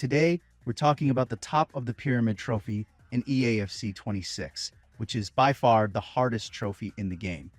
Today, we're talking about the top of the pyramid trophy in EAFC 26, which is by far the hardest trophy in the game.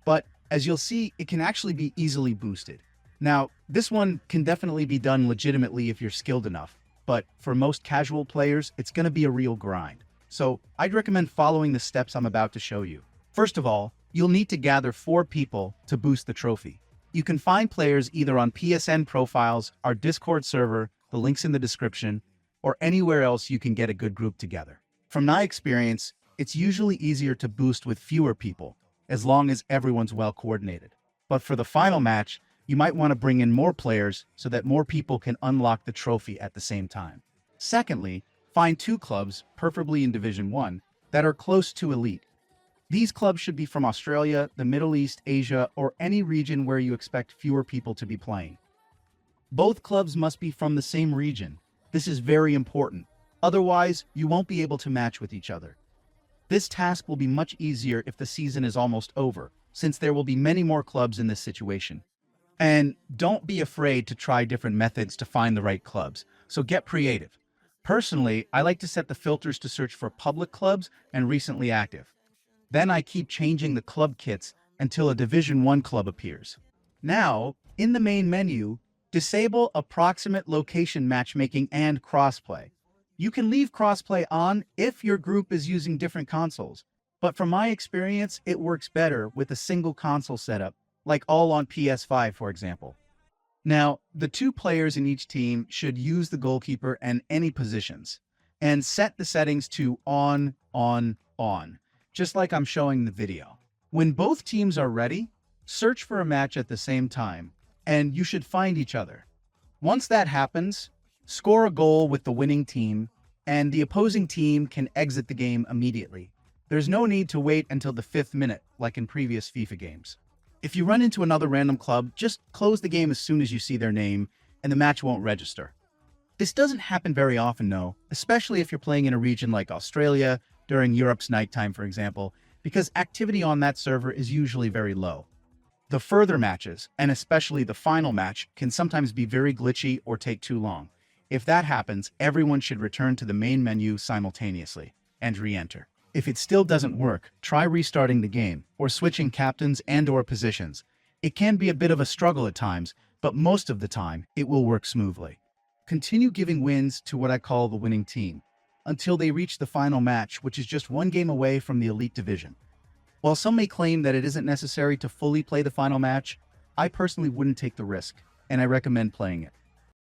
But as you'll see, it can actually be easily boosted. Now, this one can definitely be done legitimately if you're skilled enough, but for most casual players, it's going to be a real grind. So I'd recommend following the steps I'm about to show you. First of all, you'll need to gather 4 people to boost the trophy. You can find players either on PSN profiles, our Discord server, the link's in the description, or anywhere else you can get a good group together. From my experience, it's usually easier to boost with fewer people, as long as everyone's well coordinated. But for the final match, you might want to bring in more players so that more people can unlock the trophy at the same time. Secondly, find 2 clubs, preferably in Division 1, that are close to elite. These clubs should be from Australia, the Middle East, Asia, or any region where you expect fewer people to be playing. Both clubs must be from the same region. This is very important. Otherwise, you won't be able to match with each other. This task will be much easier if the season is almost over, since there will be many more clubs in this situation. And don't be afraid to try different methods to find the right clubs, so get creative. Personally, I like to set the filters to search for public clubs and recently active. Then I keep changing the club kits until a Division 1 club appears. Now, in the main menu, disable approximate location matchmaking and crossplay. You can leave crossplay on if your group is using different consoles, but from my experience, it works better with a single console setup, like all on PS5, for example. Now, the 2 players in each team should use the goalkeeper and any positions, and set the settings to on, just like I'm showing in the video. When both teams are ready, search for a match at the same time, and you should find each other. Once that happens, score a goal with the winning team, and the opposing team can exit the game immediately. There's no need to wait until the 5th minute, like in previous FIFA games. If you run into another random club, just close the game as soon as you see their name, and the match won't register. This doesn't happen very often, though, especially if you're playing in a region like Australia, during Europe's nighttime, for example, because activity on that server is usually very low. The further matches, and especially the final match, can sometimes be very glitchy or take too long. If that happens, everyone should return to the main menu simultaneously and re-enter. If it still doesn't work, try restarting the game or switching captains and/or positions. It can be a bit of a struggle at times, but most of the time, it will work smoothly. Continue giving wins to what I call the winning team, until they reach the final match, which is just 1 game away from the elite division. While some may claim that it isn't necessary to fully play the final match, I personally wouldn't take the risk, and I recommend playing it.